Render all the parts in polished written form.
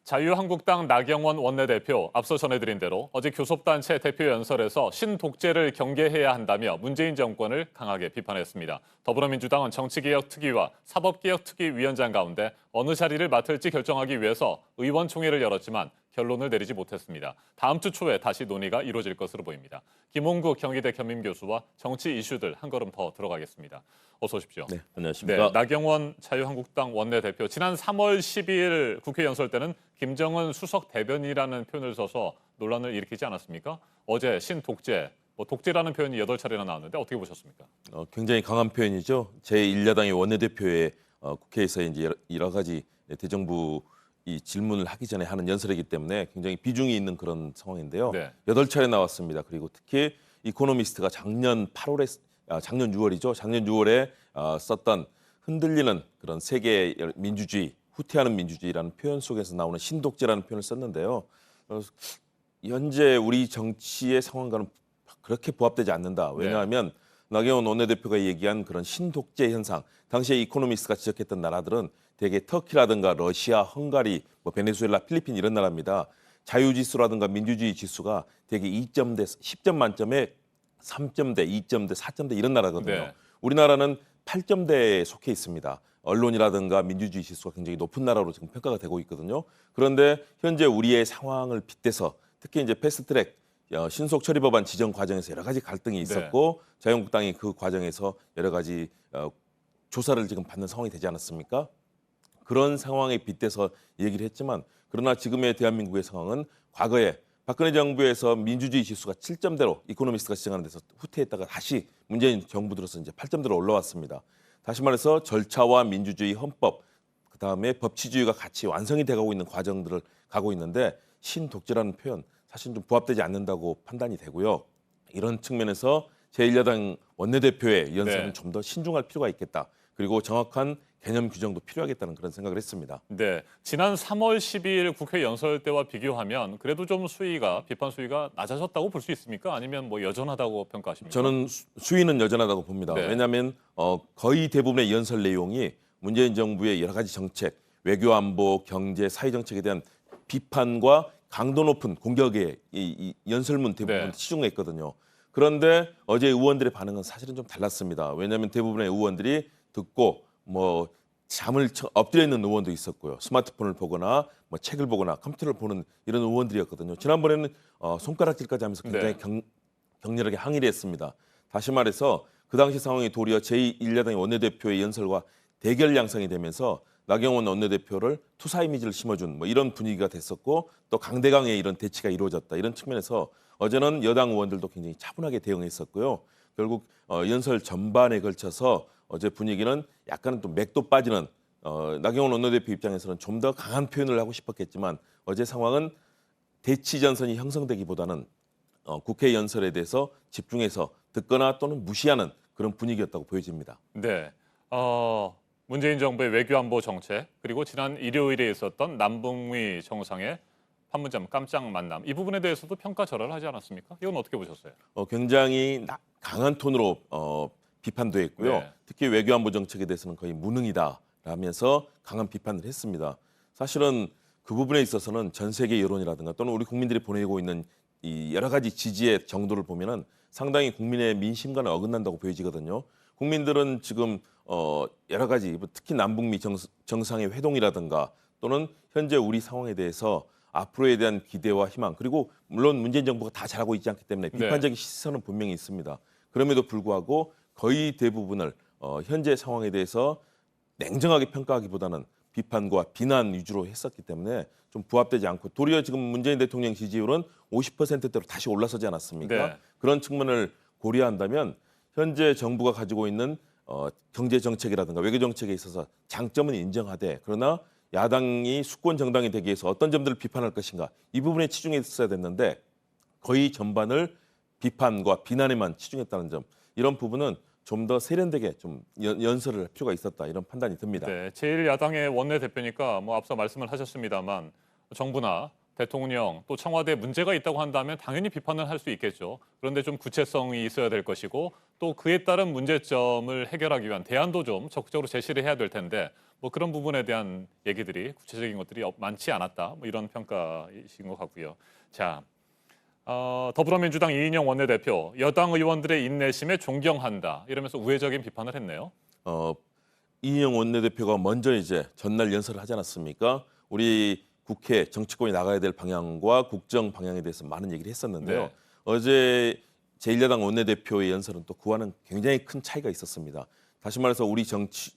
자유한국당 나경원 원내대표 앞서 전해드린 대로 어제 교섭단체 대표 연설에서 신독재를 경계해야 한다며 문재인 정권을 강하게 비판했습니다. 더불어민주당은 정치개혁특위와 사법개혁특위 위원장 가운데 어느 자리를 맡을지 결정하기 위해서 의원총회를 열었지만 결론을 내리지 못했습니다. 다음 주 초에 다시 논의가 이루어질 것으로 보입니다. 김홍국 경희대 겸임교수와 정치 이슈들 한 걸음 더 들어가겠습니다. 어서 오십시오. 네, 안녕하십니까. 네, 나경원 자유한국당 원내대표 지난 3월 12일 국회 연설 때는 김정은 수석 대변이라는 표현을 써서 논란을 일으키지 않았습니까? 어제 신독재, 독재라는 표현이 8차례나 나왔는데 어떻게 보셨습니까? 굉장히 강한 표현이죠. 제1야당의 원내대표의 국회에서 이제 여러 가지 대정부 이 질문을 하기 전에 하는 연설이기 때문에 굉장히 비중이 있는 그런 상황인데요. 네. 8차례 나왔습니다. 그리고 특히 이코노미스트가 작년 6월이죠. 작년 6월에 썼던 흔들리는 그런 세계 민주주의, 후퇴하는 민주주의라는 표현 속에서 나오는 신독재라는 표현을 썼는데요. 현재 우리 정치의 상황과는 그렇게 부합되지 않는다. 왜냐하면 나경원 원내대표가 얘기한 그런 신독재 현상, 당시에 이코노미스트가 지적했던 나라들은 대개 터키라든가 러시아, 헝가리, 베네수엘라, 필리핀 이런 나라입니다. 자유지수라든가 민주주의 지수가 대개 2점대 10점 만점에 3점대, 2점대, 4점대 이런 나라거든요. 네. 우리나라는 8점대에 속해 있습니다. 언론이라든가 민주주의 지수가 굉장히 높은 나라로 지금 평가가 되고 있거든요. 그런데 현재 우리의 상황을 빗대서 특히 이제 패스트트랙 신속 처리 법안 지정 과정에서 여러 가지 갈등이 있었고 자유한국당이 그 과정에서 여러 가지 조사를 지금 받는 상황이 되지 않았습니까? 그런 상황에 빗대서 얘기를 했지만 그러나 지금의 대한민국의 상황은 과거에 박근혜 정부에서 민주주의 지수가 7점대로 이코노미스트가 지정하는 데서 후퇴했다가 다시 문재인 정부 들어서 이제 8점대로 올라왔습니다. 다시 말해서 절차와 민주주의, 헌법, 그다음에 법치주의가 같이 완성이 돼가고 있는 과정들을 가고 있는데 신독재라는 표현 사실 좀 부합되지 않는다고 판단이 되고요. 이런 측면에서 제1야당 원내대표의 연설은 좀 더 신중할 필요가 있겠다. 그리고 정확한 개념 규정도 필요하겠다는 그런 생각을 했습니다. 네, 지난 3월 12일 국회 연설 때와 비교하면 그래도 좀 비판 수위가 낮아졌다고 볼 수 있습니까? 아니면 여전하다고 평가하십니까? 저는 수위는 여전하다고 봅니다. 네. 왜냐하면 거의 대부분의 연설 내용이 문재인 정부의 여러 가지 정책, 외교 안보, 경제, 사회 정책에 대한 비판과 강도 높은 공격에 이 연설문 대부분 치중했거든요. 그런데 어제 의원들의 반응은 사실은 좀 달랐습니다. 왜냐하면 대부분의 의원들이 듣고 잠을 엎드려 있는 의원도 있었고요. 스마트폰을 보거나 책을 보거나 컴퓨터를 보는 이런 의원들이었거든요. 지난번에는 손가락질까지 하면서 굉장히 격렬하게 항의를 했습니다. 다시 말해서 그 당시 상황이 도리어 제1야당의 원내대표의 연설과 대결 양상이 되면서 나경원 원내대표를 투사 이미지를 심어준 이런 분위기가 됐었고 또 강대강의 이런 대치가 이루어졌다. 이런 측면에서 어제는 여당 의원들도 굉장히 차분하게 대응했었고요. 결국 연설 전반에 걸쳐서 어제 분위기는 약간은 또 맥도 빠지는 나경원 원내대표 입장에서는 좀 더 강한 표현을 하고 싶었겠지만 어제 상황은 대치 전선이 형성되기보다는 국회 연설에 대해서 집중해서 듣거나 또는 무시하는 그런 분위기였다고 보여집니다. 네, 문재인 정부의 외교안보 정책 그리고 지난 일요일에 있었던 남북미 정상의 판문점 깜짝 만남 이 부분에 대해서도 평가절하를 하지 않았습니까? 이건 어떻게 보셨어요? 굉장히 강한 톤으로 비판도 했고요. 네. 특히 외교안보 정책에 대해서는 거의 무능이다라면서 강한 비판을 했습니다. 사실은 그 부분에 있어서는 전 세계 여론이라든가 또는 우리 국민들이 보내고 있는 이 여러 가지 지지의 정도를 보면은 상당히 국민의 민심과는 어긋난다고 보여지거든요. 국민들은 지금 여러 가지 특히 남북미 정상의 회동이라든가 또는 현재 우리 상황에 대해서 앞으로에 대한 기대와 희망 그리고 물론 문재인 정부가 다 잘하고 있지 않기 때문에 비판적인 시선은 분명히 있습니다. 그럼에도 불구하고 거의 대부분을 현재 상황에 대해서 냉정하게 평가하기보다는 비판과 비난 위주로 했었기 때문에 좀 부합되지 않고 도리어 지금 문재인 대통령 지지율은 50%대로 다시 올라서지 않았습니까? 네. 그런 측면을 고려한다면 현재 정부가 가지고 있는 경제 정책이라든가 외교 정책에 있어서 장점은 인정하되 그러나 야당이 수권 정당이 되기 위해서 어떤 점들을 비판할 것인가 이 부분에 치중했어야 됐는데 거의 전반을 비판과 비난에만 치중했다는 점 이런 부분은 좀 더 세련되게 좀 연설을 할 필요가 있었다 이런 판단이 듭니다. 네, 제1야당의 원내대표니까 앞서 말씀을 하셨습니다만 정부나 대통령 또 청와대에 문제가 있다고 한다면 당연히 비판을 할 수 있겠죠. 그런데 좀 구체성이 있어야 될 것이고 또 그에 따른 문제점을 해결하기 위한 대안도 좀 적극적으로 제시를 해야 될 텐데 뭐 그런 부분에 대한 얘기들이 구체적인 것들이 많지 않았다. 뭐 이런 평가이신 것 같고요. 자, 더불어민주당 이인영 원내대표 여당 의원들의 인내심에 존경한다 이러면서 우회적인 비판을 했네요. 이인영 원내대표가 먼저 이제 전날 연설을 하지 않았습니까? 우리 국회 정치권이 나가야 될 방향과 국정 방향에 대해서 많은 얘기를 했었는데요. 네. 어제 제1야당 원내대표의 연설은 또 그와는 굉장히 큰 차이가 있었습니다. 다시 말해서 우리 정치,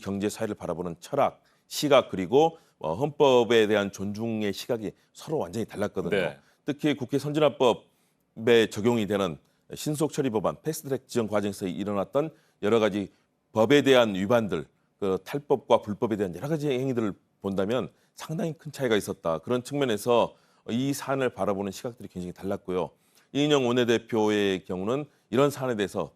경제, 사회를 바라보는 철학, 시각 그리고 헌법에 대한 존중의 시각이 서로 완전히 달랐거든요. 네. 특히 국회 선진화법에 적용이 되는 신속 처리 법안, 패스트트랙 지정 과정에서 일어났던 여러 가지 법에 대한 위반들, 그 탈법과 불법에 대한 여러 가지 행위들을 본다면 상당히 큰 차이가 있었다. 그런 측면에서 이 사안을 바라보는 시각들이 굉장히 달랐고요. 이인영 원내대표의 경우는 이런 사안에 대해서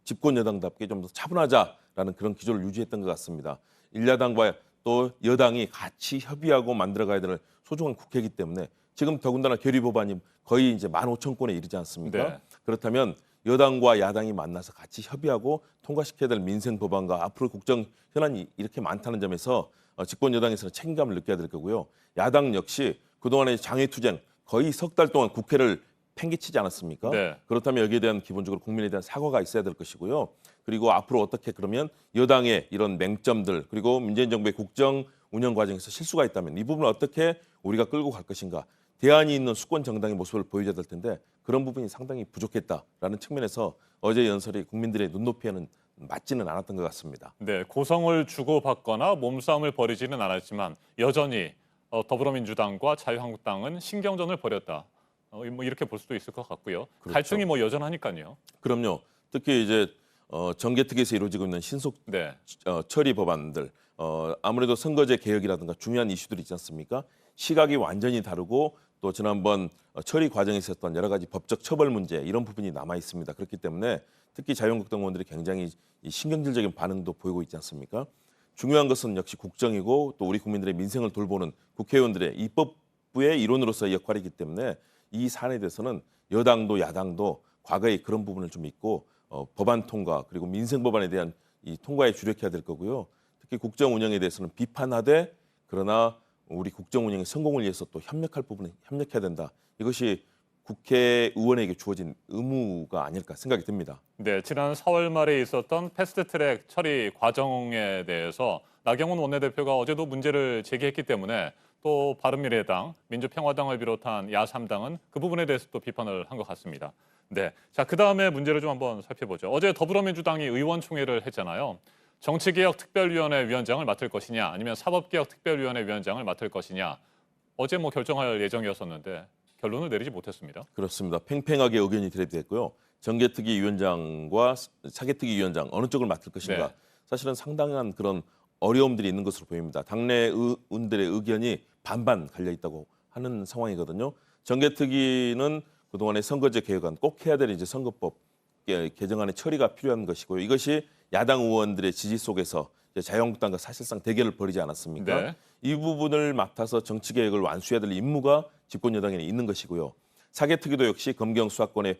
집권 여당답게 좀 더 차분하자라는 그런 기조를 유지했던 것 같습니다. 일야당과 또 여당이 같이 협의하고 만들어가야 되는 소중한 국회이기 때문에 지금 더군다나 결의 법안이 거의 이제 15,000건에 이르지 않습니까? 네. 그렇다면 여당과 야당이 만나서 같이 협의하고 통과시켜야 될 민생 법안과 앞으로 국정 현안이 이렇게 많다는 점에서 집권 여당에서는 책임감을 느껴야 될 거고요. 야당 역시 그동안의 장외투쟁 거의 석 달 동안 국회를 팽개치지 않았습니까? 네. 그렇다면 여기에 대한 기본적으로 국민에 대한 사과가 있어야 될 것이고요. 그리고 앞으로 어떻게 그러면 여당의 이런 맹점들 그리고 문재인 정부의 국정 운영 과정에서 실수가 있다면 이 부분을 어떻게 우리가 끌고 갈 것인가. 대안이 있는 수권 정당의 모습을 보여줘야 될 텐데 그런 부분이 상당히 부족했다라는 측면에서 어제 연설이 국민들의 눈높이에는 맞지는 않았던 것 같습니다. 네, 고성을 주고받거나 몸싸움을 벌이지는 않았지만 여전히 더불어민주당과 자유한국당은 신경전을 벌였다. 뭐 이렇게 볼 수도 있을 것 같고요. 그렇죠. 갈등이 뭐 여전하니까요. 그럼요. 특히 이제 정개특위에서 이루어지고 있는 신속 네, 처리 법안들 아무래도 선거제 개혁이라든가 중요한 이슈들이 있지 않습니까? 시각이 완전히 다르고 또 지난번 처리 과정에 있었던 여러 가지 법적 처벌 문제 이런 부분이 남아 있습니다. 그렇기 때문에 특히 자유한국당 의원들이 굉장히 이 신경질적인 반응도 보이고 있지 않습니까? 중요한 것은 역시 국정이고 또 우리 국민들의 민생을 돌보는 국회의원들의 입법부의 일원으로서의 역할이기 때문에 이 사안에 대해서는 여당도 야당도 과거에 그런 부분을 좀 있고 법안 통과 그리고 민생 법안에 대한 이 통과에 주력해야 될 거고요. 특히 국정 운영에 대해서는 비판하되 그러나 우리 국정 운영의 성공을 위해서 또 협력할 부분은 협력해야 된다. 이것이 국회의원에게 주어진 의무가 아닐까 생각이 듭니다. 네, 지난 4월 말에 있었던 패스트트랙 처리 과정에 대해서 나경원 원내대표가 어제도 문제를 제기했기 때문에 또 바른미래당, 민주평화당을 비롯한 야3당은 그 부분에 대해서 또 비판을 한 것 같습니다. 네, 자, 그 다음에 문제를 좀 한번 살펴보죠. 어제 더불어민주당이 의원총회를 했잖아요. 정치개혁특별위원회 위원장을 맡을 것이냐 아니면 사법개혁특별위원회 위원장을 맡을 것이냐 어제 뭐 결정할 예정이었었는데 결론을 내리지 못했습니다. 그렇습니다. 팽팽하게 의견이 대립됐고요. 정개특위 위원장과 사개특위 위원장 어느 쪽을 맡을 것인가 네. 사실은 상당한 그런 어려움들이 있는 것으로 보입니다. 당내 의원들의 의견이 반반 갈려 있다고 하는 상황이거든요. 정개특위는 그동안의 선거제 개혁안 꼭 해야 될 이제 선거법 개정안의 처리가 필요한 것이고요. 이것이 야당 의원들의 지지 속에서 이제 자유한국당과 사실상 대결을 벌이지 않았습니까? 네. 이 부분을 맡아서 정치 개혁을 완수해야 될 임무가 집권 여당에는 있는 것이고요. 사개특위도 역시 검경 수사권에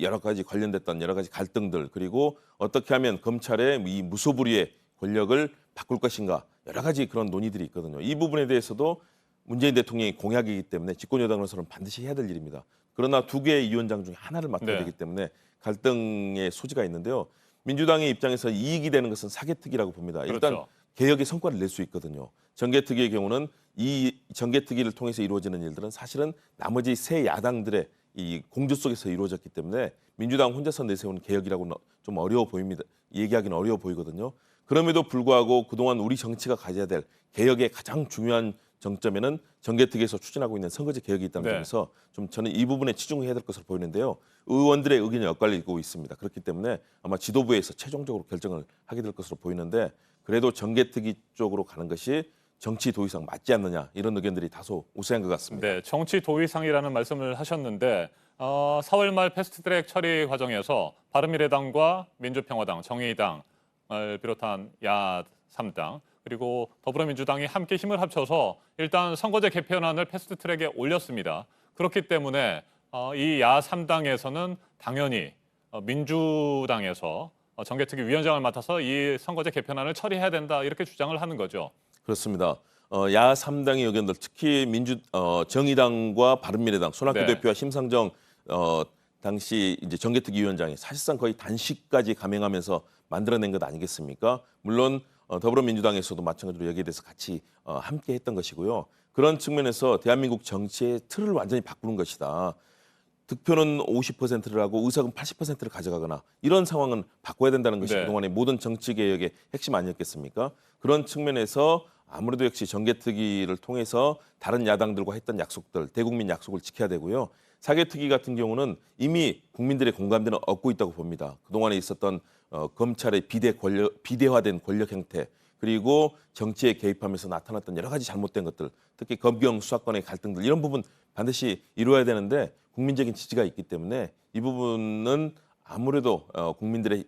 여러 가지 관련됐던 여러 가지 갈등들 그리고 어떻게 하면 검찰의 이 무소불위의 권력을 바꿀 것인가 여러 가지 그런 논의들이 있거든요. 이 부분에 대해서도 문재인 대통령이 공약이기 때문에 집권 여당으로서는 반드시 해야 될 일입니다. 그러나 두 개의 위원장 중에 하나를 맡아야 네. 되기 때문에 갈등의 소지가 있는데요. 민주당의 입장에서 이익이 되는 것은 사개특위라고 봅니다. 일단 그렇죠. 개혁의 성과를 낼 수 있거든요. 정개특위의 경우는 이 정개특위를 통해서 이루어지는 일들은 사실은 나머지 세 야당들의 이 공조 속에서 이루어졌기 때문에 민주당 혼자서 내세운 개혁이라고는 좀 어려워 보입니다. 얘기하기는 어려워 보이거든요. 그럼에도 불구하고 그동안 우리 정치가 가져야 될 개혁의 가장 중요한 정점에는 정개특위에서 추진하고 있는 선거제 개혁이 있다는 네. 점에서 좀 저는 이 부분에 치중해야 될 것으로 보이는데요. 의원들의 의견이 엇갈리고 있습니다. 그렇기 때문에 아마 지도부에서 최종적으로 결정을 하게 될 것으로 보이는데 그래도 정개특위 쪽으로 가는 것이 정치 도의상 맞지 않느냐 이런 의견들이 다소 우세한 것 같습니다. 네, 정치 도의상이라는 말씀을 하셨는데 4월 말 패스트트랙 처리 과정에서 바른미래당과 민주평화당, 정의당을 비롯한 야3당 그리고 더불어민주당이 함께 힘을 합쳐서 일단 선거제 개편안을 패스트트랙에 올렸습니다. 그렇기 때문에 이 야3당에서는 당연히 민주당에서 정개특위 위원장을 맡아서 이 선거제 개편안을 처리해야 된다 이렇게 주장을 하는 거죠. 그렇습니다. 야 3당의 의견들 특히 정의당과 바른미래당 손학규 네. 대표와 심상정 당시 이제 정개특위 위원장이 사실상 거의 단식까지 감행하면서 만들어낸 것 아니겠습니까? 물론 더불어민주당에서도 마찬가지로 여기에 대해서 같이 함께 했던 것이고요. 그런 측면에서 대한민국 정치의 틀을 완전히 바꾸는 것이다. 득표는 50%를 하고 의석은 80%를 가져가거나 이런 상황은 바꿔야 된다는 것이 네. 그동안의 모든 정치 개혁의 핵심 아니었겠습니까? 그런 측면에서 아무래도 역시 정개특위를 통해서 다른 야당들과 했던 약속들, 대국민 약속을 지켜야 되고요. 사개특위 같은 경우는 이미 국민들의 공감대는 얻고 있다고 봅니다. 그동안에 있었던 검찰의 비대화된 권력 형태 그리고 정치에 개입하면서 나타났던 여러 가지 잘못된 것들, 특히 검경 수사권의 갈등들 이런 부분 반드시 이루어야 되는데 국민적인 지지가 있기 때문에 이 부분은 아무래도 국민들의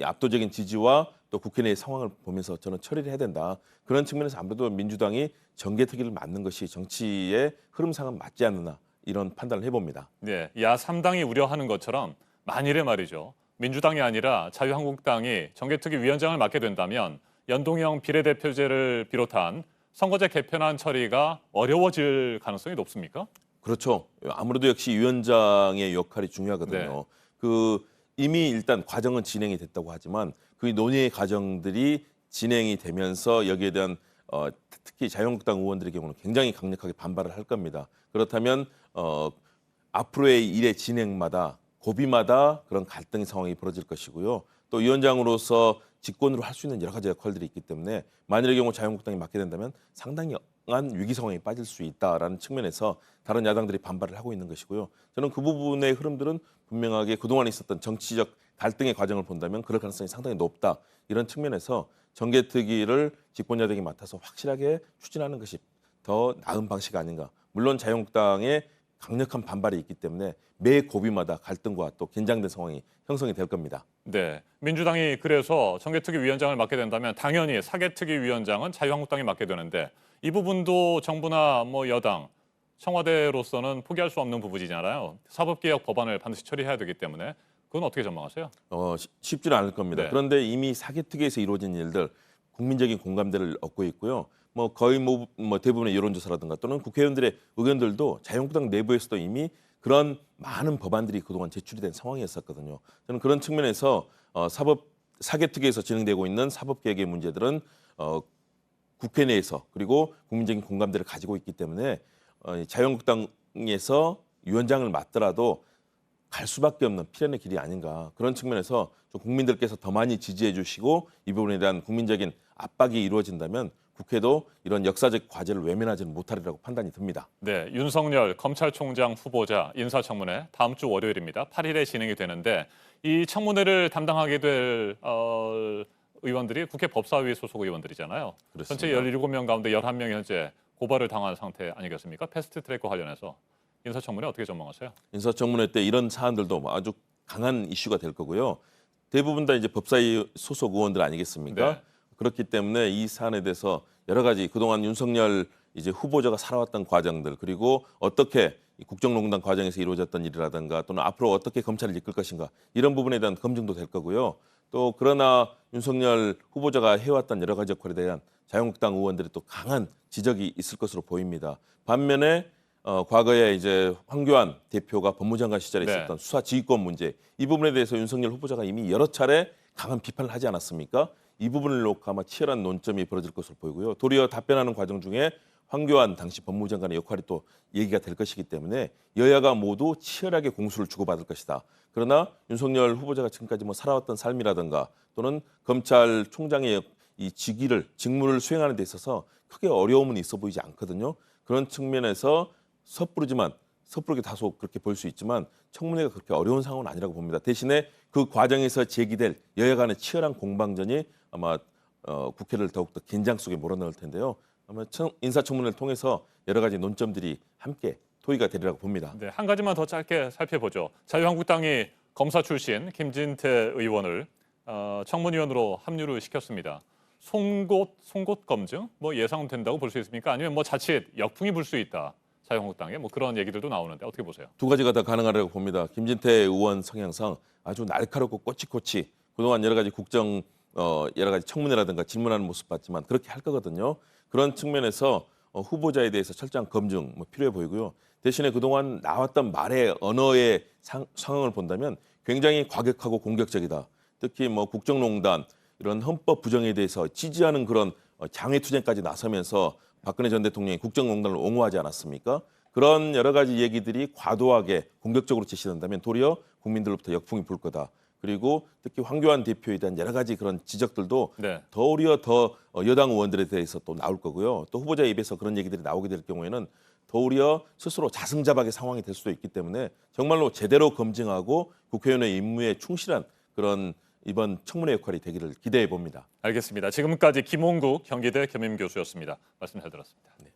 압도적인 지지와 또 국회 내의 상황을 보면서 저는 처리를 해야 된다. 그런 측면에서 아무래도 민주당이 정개특위를 맡는 것이 정치의 흐름상은 맞지 않느냐 이런 판단을 해봅니다. 네, 야3당이 우려하는 것처럼 만일에 말이죠. 민주당이 아니라 자유한국당이 정개특위 위원장을 맡게 된다면 연동형 비례대표제를 비롯한 선거제 개편안 처리가 어려워질 가능성이 높습니까? 그렇죠. 아무래도 역시 위원장의 역할이 중요하거든요. 네. 이미 일단 과정은 진행이 됐다고 하지만 그 논의의 과정들이 진행이 되면서 여기에 대한 특히 자유한국당 의원들의 경우는 굉장히 강력하게 반발을 할 겁니다. 그렇다면 앞으로의 일의 진행마다 고비마다 그런 갈등 상황이 벌어질 것이고요. 또 위원장으로서 직권으로 할 수 있는 여러 가지 역할들이 있기 때문에 만일의 경우 자유한국당이 맡게 된다면 상당히 위기 상황에 빠질 수 있다라는 측면에서 다른 야당들이 반발을 하고 있는 것이고요. 저는 그 부분의 흐름들은 분명하게 그동안 있었던 정치적 갈등의 과정을 본다면 그럴 가능성이 상당히 높다. 이런 측면에서 정개특위를 집권 여당이 맡아서 확실하게 추진하는 것이 더 나은 방식 아닌가. 물론 자유한국당의 강력한 반발이 있기 때문에 매 고비마다 갈등과 또 긴장된 상황이 형성이 될 겁니다. 네, 민주당이 그래서 정개특위 위원장을 맡게 된다면 당연히 사개특위 위원장은 자유한국당이 맡게 되는데 이 부분도 정부나 여당, 청와대로서는 포기할 수 없는 부분이잖아요. 사법개혁 법안을 반드시 처리해야 되기 때문에 그건 어떻게 전망하세요? 쉽지는 않을 겁니다. 네. 그런데 이미 사개특위에서 이루어진 일들 국민적인 공감대를 얻고 있고요. 거의 대부분의 여론조사라든가 또는 국회의원들의 의견들도 자유한국당 내부에서도 이미 그런 많은 법안들이 그동안 제출이 된 상황이었었거든요. 저는 그런 측면에서 사개특위에서 진행되고 있는 사법개혁의 문제들은 국회 내에서 그리고 국민적인 공감대를 가지고 있기 때문에 자유한국당에서 위원장을 맡더라도 갈 수밖에 없는 필연의 길이 아닌가. 그런 측면에서 좀 국민들께서 더 많이 지지해 주시고 이 부분에 대한 국민적인 압박이 이루어진다면 국회도 이런 역사적 과제를 외면하지는 못하리라고 판단이 듭니다. 네, 윤석열 검찰총장 후보자 인사청문회 다음 주 월요일입니다. 8일에 진행이 되는데 이 청문회를 담당하게 될 의원들이 국회 법사위 소속 의원들이잖아요. 그렇습니다. 전체 17명 가운데 11명이 현재 고발을 당한 상태 아니겠습니까? 패스트트랙과 관련해서 인사청문회 어떻게 전망하세요? 인사청문회 때 이런 사안들도 아주 강한 이슈가 될 거고요. 대부분 다 이제 법사위 소속 의원들 아니겠습니까? 네. 그렇기 때문에 이 사안에 대해서 여러 가지 그동안 윤석열 이제 후보자가 살아왔던 과정들 그리고 어떻게 이 국정농단 과정에서 이루어졌던 일이라든가 또는 앞으로 어떻게 검찰을 이끌 것인가 이런 부분에 대한 검증도 될 거고요. 또 그러나 윤석열 후보자가 해왔던 여러 가지 역할에 대한 자유한국당 의원들의 또 강한 지적이 있을 것으로 보입니다. 반면에 과거에 이제 황교안 대표가 법무장관 시절에 네. 있었던 수사 지휘권 문제 이 부분에 대해서 윤석열 후보자가 이미 여러 차례 강한 비판을 하지 않았습니까? 이 부분을 놓고 아마 치열한 논점이 벌어질 것으로 보이고요. 도리어 답변하는 과정 중에 황교안 당시 법무장관의 역할이 또 얘기가 될 것이기 때문에 여야가 모두 치열하게 공수를 주고받을 것이다. 그러나 윤석열 후보자가 지금까지 살아왔던 삶이라든가 또는 검찰총장의 이 직무를 수행하는 데 있어서 크게 어려움은 있어 보이지 않거든요. 그런 측면에서 섣부르게 다소 그렇게 볼 수 있지만 청문회가 그렇게 어려운 상황은 아니라고 봅니다. 대신에 그 과정에서 제기될 여야 간의 치열한 공방전이 아마 국회를 더욱더 긴장 속에 몰아넣을 텐데요. 아마 인사청문회를 통해서 여러 가지 논점들이 함께 토의가 되리라고 봅니다. 네, 한 가지만 더 짧게 살펴보죠. 자유한국당이 검사 출신 김진태 의원을 청문위원으로 합류를 시켰습니다. 송곳 검증 뭐 예상된다고 볼 수 있습니까? 아니면 뭐 자칫 역풍이 불 수 있다. 자유한국당에 뭐 그런 얘기들도 나오는데 어떻게 보세요? 두 가지가 다 가능하다고 봅니다. 김진태 의원 성향상 아주 날카롭고 꼬치꼬치 그동안 여러 가지 국정 여러 가지 청문회라든가 질문하는 모습 봤지만 그렇게 할 거거든요. 그런 측면에서 후보자에 대해서 철저한 검증 뭐 필요해 보이고요. 대신에 그동안 나왔던 말의 언어의 상황을 본다면 굉장히 과격하고 공격적이다. 특히 뭐 국정농단 이런 헌법 부정에 대해서 지지하는 그런 장외투쟁까지 나서면서 박근혜 전 대통령이 국정농단을 옹호하지 않았습니까? 그런 여러 가지 얘기들이 과도하게 공격적으로 제시된다면 도리어 국민들로부터 역풍이 불 거다. 그리고 특히 황교안 대표에 대한 여러 가지 그런 지적들도 네. 도리어 더 여당 의원들에 대해서 또 나올 거고요. 또 후보자 입에서 그런 얘기들이 나오게 될 경우에는 도리어 스스로 자승자박의 상황이 될 수도 있기 때문에 정말로 제대로 검증하고 국회의원의 임무에 충실한 그런 이번 청문회 역할이 되기를 기대해 봅니다. 알겠습니다. 지금까지 김홍국 경기대 겸임교수였습니다. 말씀 잘 들었습니다. 네.